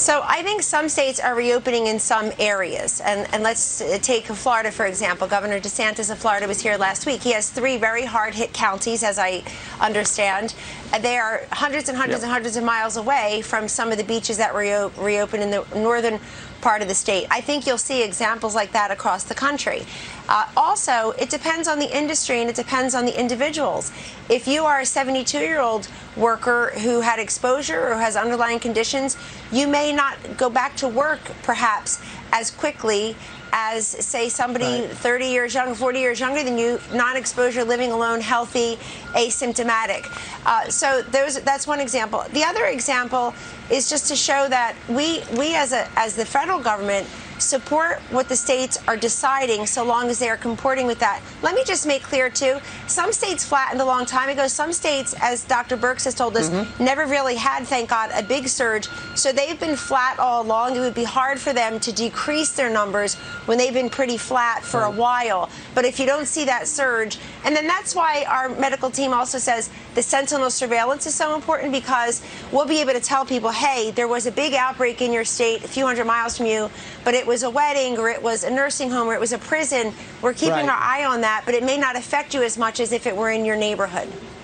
So I think some states are reopening in some areas. And let's take Florida, for example. Governor DeSantis of Florida was here last week. He has 3 very hard-hit counties, as I understand. They are hundreds and hundreds and hundreds of miles away from some of the beaches that reopen in the northern part of the state. I think you'll see examples like that across the country. Also, it depends on the industry and it depends on the individuals. If you are a 72-year-old worker who had exposure or has underlying conditions, you may not go back to work perhaps as quickly as, say, somebody 30 years younger, 40 years younger than you, non-exposure, living alone, healthy, asymptomatic. So that's one example. The other example is just to show that we as the federal government support what the states are deciding so long as they are comporting with that. Let me just make clear, too, some states flattened a long time ago. Some states, as Dr. Birx has told us, never really had, thank God, a big surge. So they've been flat all along. It would be hard for them to decrease their numbers when they've been pretty flat for a while. But if you don't see that surge, and then that's why our medical team also says the sentinel surveillance is so important, because we'll be able to tell people, hey, there was a big outbreak in your state a few hundred miles from you, but it was a wedding or it was a nursing home or it was a prison. We're keeping our eye on that, but it may not affect you as much as if it were in your neighborhood.